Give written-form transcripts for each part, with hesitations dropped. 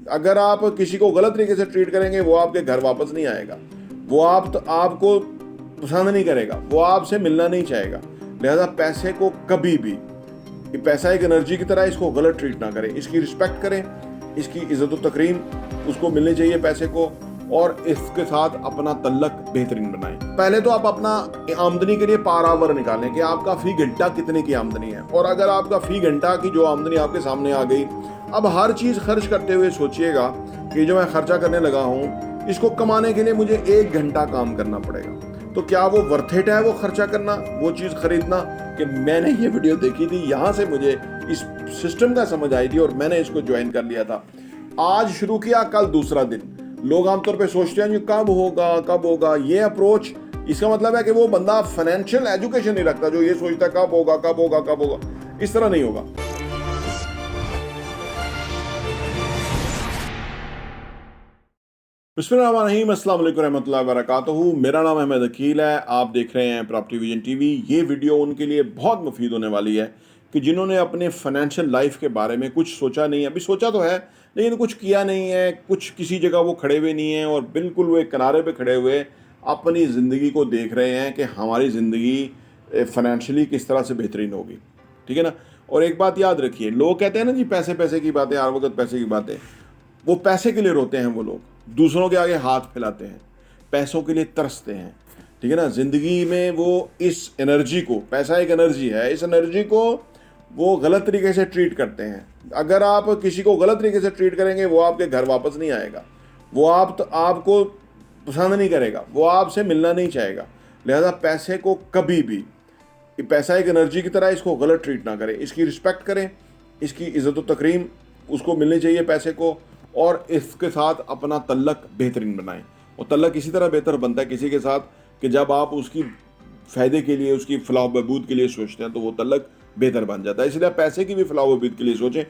अगर आप किसी को गलत तरीके से ट्रीट करेंगे वो आपके घर वापस नहीं आएगा, वो आपको पसंद नहीं करेगा, वो आपसे मिलना नहीं चाहेगा। लिहाजा पैसे को कभी भी, ये पैसा एक एनर्जी की तरह, इसको गलत ट्रीट ना करें, इसकी रिस्पेक्ट करें, इसकी इज्जत व तकरीम उसको मिलनी चाहिए पैसे को, और इसके साथ अपना तल्लक बेहतरीन बनाएं। पहले तो आप अपना आमदनी के लिए पर आवर निकालें कि आपका फी घंटा कितने की आमदनी है, और अगर आपका फी घंटा की जो आमदनी आपके सामने आ गई, अब हर चीज़ खर्च करते हुए सोचिएगा कि जो मैं खर्चा करने लगा हूँ इसको कमाने के लिए मुझे 1 घंटा काम करना पड़ेगा, तो क्या वो वर्थ इट है वो खर्चा करना, वो चीज़ खरीदना? कि मैंने ये वीडियो देखी थी, यहाँ से मुझे इस सिस्टम का समझ आई थी और मैंने इसको ज्वाइन कर लिया था। आज शुरू किया, कल दूसरा दिन। लोग आमतौर पे सोचते हैं कब होगा। ये अप्रोच, इसका मतलब है कि वो बंदा फाइनेंशियल एजुकेशन नहीं रखता, जो ये सोचता है कब होगा। इस तरह नहीं होगा। बिस्मिल्लाहिर्रहमानिर्रहीम, अस्सलाम वालेकुम रहमतुल्लाहि व बरकातहू। मेरा नाम अहमद अकील है, आप देख रहे हैं प्रॉपर्टी विजन टीवी। ये वीडियो उनके लिए बहुत मुफीद होने वाली है कि जिन्होंने अपने फाइनेंशियल लाइफ के बारे में कुछ सोचा नहीं है, अभी सोचा तो है लेकिन कुछ किया नहीं है, कुछ किसी जगह वो खड़े हुए नहीं हैं और बिल्कुल वो एक किनारे पे खड़े हुए अपनी ज़िंदगी को देख रहे हैं कि हमारी ज़िंदगी फाइनेंशियली किस तरह से बेहतरीन होगी। ठीक है ना। और एक बात याद रखिए, लोग कहते हैं ना जी पैसे की बातें, हर वक्त पैसे की बातें, वो पैसे के लिए रोते हैं, वो लोग दूसरों के आगे हाथ फैलाते हैं, पैसों के लिए तरसते हैं। ठीक है ना। ज़िंदगी में वो इस एनर्जी को, पैसा एक एनर्जी है, इस एनर्जी को वो गलत तरीके से ट्रीट करते हैं। अगर आप किसी को गलत तरीके से ट्रीट करेंगे वो आपके घर वापस नहीं आएगा, वो आपको पसंद नहीं करेगा, वो आपसे मिलना नहीं चाहेगा। लिहाजा पैसे को कभी भी, पैसा एक एनर्जी की तरह, इसको गलत ट्रीट ना करें, इसकी रिस्पेक्ट करें, इसकी इज्जत व तकरीम उसको मिलनी चाहिए पैसे को, और इसके साथ अपना तल्लक बेहतरीन बनाएं। और तल्लक इसी तरह बेहतर बनता है किसी के साथ कि जब आप उसकी फ़ायदे के लिए, उसकी फलाह बहबूद के लिए सोचते हैं तो वो तल्लक बेहतर बन जाता है। इसलिए पैसे की भी फलाह बहबूद के लिए सोचें।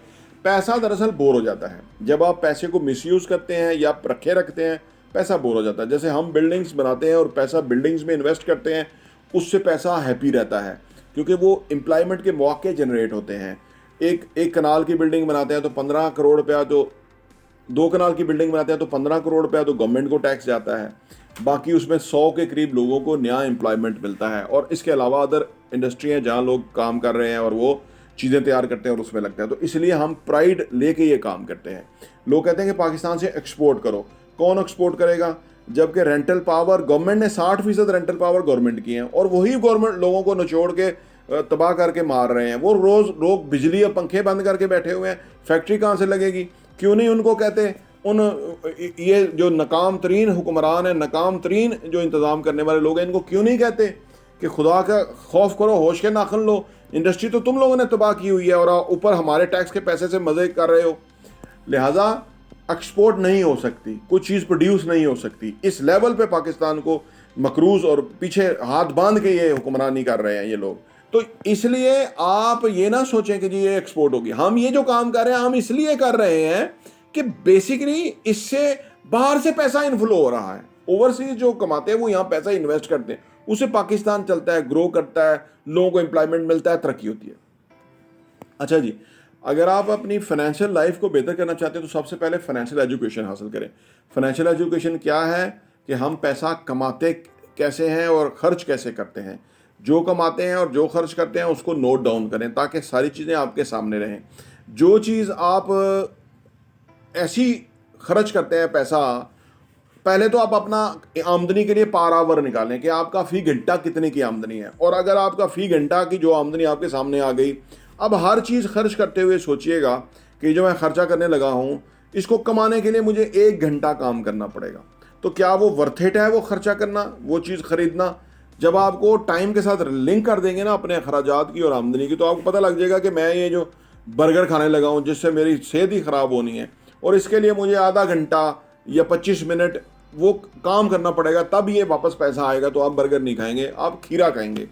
पैसा दरअसल बोर हो जाता है, जब आप पैसे को मिसयूज़ करते हैं या रखते हैं, पैसा बोर हो जाता है। जैसे हम बिल्डिंग्स बनाते हैं और पैसा बिल्डिंग्स में इन्वेस्ट करते हैं, उससे पैसा हैप्पी रहता है क्योंकि वो एम्प्लॉयमेंट के मौके जनरेट होते हैं। एक कनाल की बिल्डिंग बनाते हैं तो 15 करोड़ रुपया, तो 2 कनाल की बिल्डिंग बनाते हैं तो 15 करोड़ रुपया तो गवर्नमेंट को टैक्स जाता है, बाकी उसमें 100 के करीब लोगों को नया एम्प्लॉयमेंट मिलता है। और इसके अलावा अदर इंडस्ट्री हैं जहाँ लोग काम कर रहे हैं और वो चीज़ें तैयार करते हैं और उसमें लगता है। तो इसलिए हम प्राइड लेके ये काम करते हैं। लोग कहते हैं कि पाकिस्तान से एक्सपोर्ट करो, कौन एक्सपोर्ट करेगा? जबकि रेंटल पावर गवर्नमेंट ने 60% रेंटल पावर गवर्नमेंट की है और वही गवर्नमेंट लोगों को निचोड़ के तबाह करके मार रहे हैं। वो रोज़ लोग बिजली और पंखे बंद करके बैठे हुए हैं, फैक्ट्री कहाँ से लगेगी? क्यों नहीं उनको कहते, उन ये जो नाकाम तरीन हुक्मरान है, नाकाम तरीन जो इंतज़ाम करने वाले लोग हैं, इनको क्यों नहीं कहते कि खुदा का खौफ करो, होश के नाखन लो, इंडस्ट्री तो तुम लोगों ने तबाह की हुई है और ऊपर हमारे टैक्स के पैसे से मज़े कर रहे हो। लिहाजा एक्सपोर्ट नहीं हो सकती, कुछ चीज़ प्रोड्यूस नहीं हो सकती। इस लेवल पे पाकिस्तान को मकरूज़ और पीछे हाथ बांध के ये हुक्मरानी कर रहे हैं ये लोग। तो इसलिए आप ये ना सोचें कि जी ये एक्सपोर्ट होगी। हम ये जो काम कर रहे हैं हम इसलिए कर रहे हैं कि बेसिकली इससे बाहर से पैसा इनफ्लो हो रहा है। ओवरसीज जो कमाते हैं वो यहाँ पैसा इन्वेस्ट करते हैं, उससे पाकिस्तान चलता है, ग्रो करता है, लोगों को एम्प्लॉयमेंट मिलता है, तरक्की होती है। अच्छा जी, अगर आप अपनी फाइनेंशियल लाइफ को बेहतर करना चाहते हैं तो सबसे पहले फाइनेंशियल एजुकेशन हासिल करें। फाइनेंशियल एजुकेशन क्या है कि हम पैसा कमाते कैसे हैं और ख़र्च कैसे करते हैं। जो कमाते हैं और जो खर्च करते हैं उसको नोट डाउन करें ताकि सारी चीज़ें आपके सामने रहें। जो चीज़ आप ऐसी खर्च करते हैं पैसा, पहले तो आप अपना आमदनी के लिए पर आवर निकालें कि आपका फ़ी घंटा कितने की आमदनी है, और अगर आपका फ़ी घंटा की जो आमदनी आपके सामने आ गई, अब हर चीज़ खर्च करते हुए सोचिएगा कि जो मैं खर्चा करने लगा हूँ इसको कमाने के लिए मुझे 1 घंटा काम करना पड़ेगा, तो क्या वो वर्थ इट है वो खर्चा करना, वो चीज़ ख़रीदना? जब आपको टाइम के साथ लिंक कर देंगे ना अपने अखराजात की और आमदनी की, तो आपको पता लग जाएगा कि मैं ये जो बर्गर खाने लगा हूँ जिससे मेरी सेहत ही ख़राब होनी है और इसके लिए मुझे आधा घंटा या 25 मिनट वो काम करना पड़ेगा, तब ये वापस पैसा आएगा। तो आप बर्गर नहीं खाएंगे, आप खीरा खाएंगे,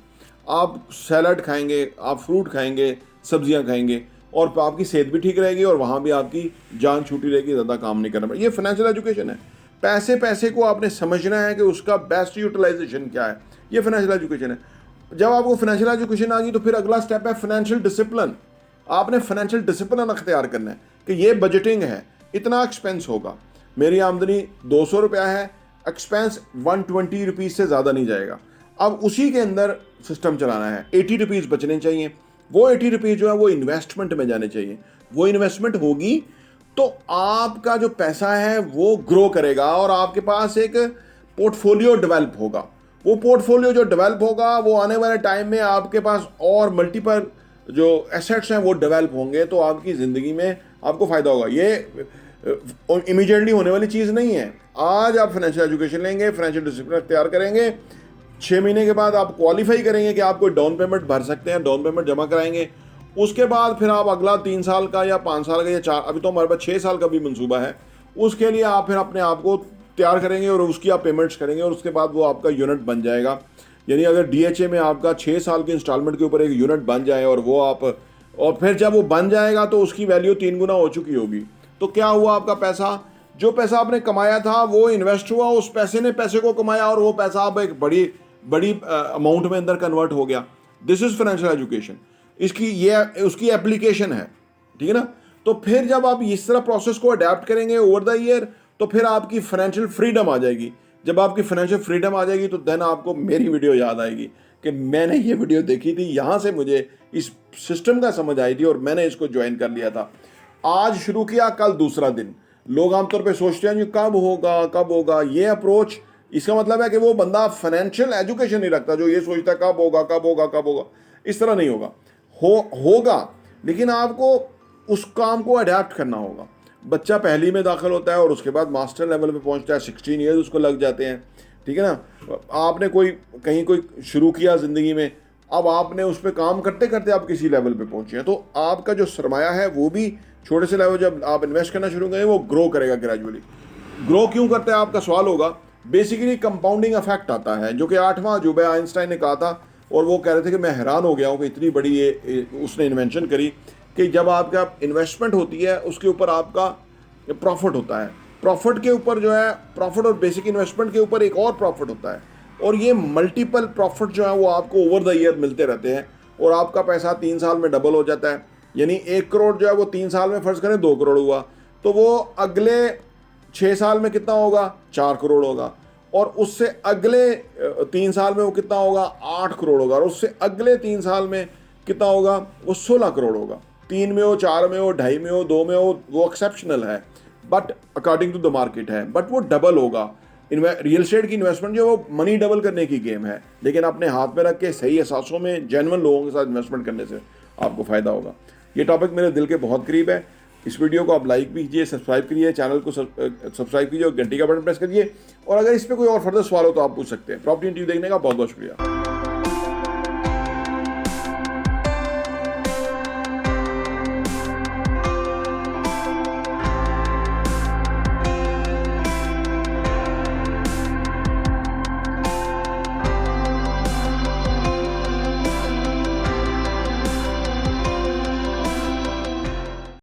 आप सैलड खाएंगे, आप फ्रूट खाएंगे, सब्जियां खाएंगे, और आपकी सेहत भी ठीक रहेगी और वहाँ भी आपकी जान छूटी रहेगी, ज़्यादा काम नहीं करना पड़ेगा। ये फाइनेंशियल एजुकेशन है। पैसे को आपने समझना है कि उसका बेस्ट यूटिलाइजेशन क्या है, ये फाइनेंशियल एजुकेशन है। जब आपको फाइनेंशियल एजुकेशन आ गई तो फिर अगला स्टेप है फाइनेंशियल डिसिप्लिन। आपने फाइनेंशियल डिसिप्लिन अख्तियार करना है कि ये बजटिंग है, इतना एक्सपेंस होगा। मेरी आमदनी 200 रुपया है, एक्सपेंस 120 रुपीज़ से ज़्यादा नहीं जाएगा। अब उसी के अंदर सिस्टम चलाना है, 80 रुपीज़ बचने चाहिए। वो 80 रुपीज़ जो है वो इन्वेस्टमेंट में जाने चाहिए। वो इन्वेस्टमेंट होगी तो आपका जो पैसा है वो ग्रो करेगा और आपके पास एक पोर्टफोलियो डेवलप होगा। वो पोर्टफोलियो जो डेवलप होगा वो आने वाले टाइम में आपके पास और मल्टीपल जो एसेट्स हैं वो डेवलप होंगे, तो आपकी ज़िंदगी में आपको फ़ायदा होगा। ये इमीडिएटली होने वाली चीज़ नहीं है। आज आप फाइनेंशियल एजुकेशन लेंगे, फाइनेंशियल डिसिप्लिन तैयार करेंगे, 6 महीने के बाद आप क्वालिफाई करेंगे कि आप कोई डाउन पेमेंट भर सकते हैं, डाउन पेमेंट जमा कराएंगे। उसके बाद फिर आप अगला 3 साल का या 5 साल का या 4, अभी तो हमारे पास 6 साल का भी मंसूबा है, उसके लिए आप फिर अपने आप को तैयार करेंगे और उसकी आप पेमेंट्स करेंगे और उसके बाद वो आपका यूनिट बन जाएगा। यानी अगर DHA में आपका 6 साल के इंस्टॉलमेंट के ऊपर एक यूनिट बन जाए और वो आप, और फिर जब वो बन जाएगा तो उसकी वैल्यू 3 गुना हो चुकी होगी। तो क्या हुआ, आपका पैसा, जो पैसा आपने कमाया था वो इन्वेस्ट हुआ, उस पैसे ने पैसे को कमाया और वो पैसा अब एक बड़ी अमाउंट में अंदर कन्वर्ट हो गया। This is financial education. इसकी ये उसकी एप्लीकेशन है, ठीक है ना। तो फिर जब आप इस तरह प्रोसेस को अडेप्ट करेंगे ओवर द ईयर, तो फिर आपकी फाइनेंशियल फ्रीडम आ जाएगी। जब आपकी फाइनेंशियल फ्रीडम आ जाएगी तो देन आपको मेरी वीडियो याद आएगी कि मैंने ये वीडियो देखी थी, यहाँ से मुझे इस सिस्टम का समझ आई थी और मैंने इसको ज्वाइन कर लिया था। आज शुरू किया, कल दूसरा दिन। लोग आमतौर पे सोचते हैं कब होगा। ये अप्रोच, इसका मतलब है कि वो बंदा फाइनेंशियल एजुकेशन नहीं रखता, जो ये सोचता है कब होगा। इस तरह नहीं होगा। होगा, लेकिन आपको उस काम को अडेप्ट करना होगा। बच्चा पहली में दाखिल होता है और उसके बाद मास्टर लेवल पे पहुंचता है, 16 ईयर्स उसको लग जाते हैं, ठीक है ना। आपने कहीं कोई शुरू किया ज़िंदगी में, अब आपने उस पर काम करते करते आप किसी लेवल पे पहुंचे हैं, तो आपका जो सरमाया है वो भी छोटे से लेवल, जब आप इन्वेस्ट करना शुरू करेंगे वो ग्रो करेगा ग्रेजुअली। ग्रो क्यों करता है आपका सवाल होगा। बेसिकली कंपाउंडिंग इफेक्ट आता है, जो कि 8वां अजूबा आइंस्टाइन ने कहा था, और वो कह रहे थे कि मैं हैरान हो गया हूँ कि इतनी बड़ी ये उसने इन्वेंशन करी कि जब आपका इन्वेस्टमेंट होती है उसके ऊपर आपका प्रॉफिट होता है। प्रॉफिट के ऊपर जो है, प्रॉफिट और बेसिक इन्वेस्टमेंट के ऊपर एक और प्रॉफिट होता है, और ये मल्टीपल प्रॉफिट जो है वो आपको ओवर द ईयर मिलते रहते हैं और आपका पैसा 3 साल में डबल हो जाता है। यानी 1 करोड़ जो है वो 3 साल में, फर्ज करें 2 करोड़ हुआ, तो वो अगले 6 साल में कितना होगा, 4 करोड़ होगा, और उससे अगले 3 साल में वो कितना होगा, 8 करोड़ होगा, और उससे अगले 3 साल में कितना होगा, वो 16 करोड़ होगा। 3 में हो, 4 में हो, 2.5 में हो, 2 में हो, वो एक्सेप्शनल है, but according to the market है, बट वो डबल होगा। रियल एस्टेट की इन्वेस्टमेंट जो है वो मनी डबल करने की गेम है, लेकिन अपने हाथ में रख के सही एहसासों में जेन्युइन लोगों के साथ इन्वेस्टमेंट करने से आपको फ़ायदा होगा। ये टॉपिक मेरे दिल के बहुत करीब है। इस वीडियो को आप लाइक भी कीजिए, सब्सक्राइब करिए, चैनल को सब्सक्राइब कीजिए और घंटी का बटन प्रेस करिए। और अगर इस पर कोई और फर्दर सवाल हो तो आप पूछ सकते हैं। प्रॉपर्टी टीवी देखने का बहुत बहुत शुक्रिया।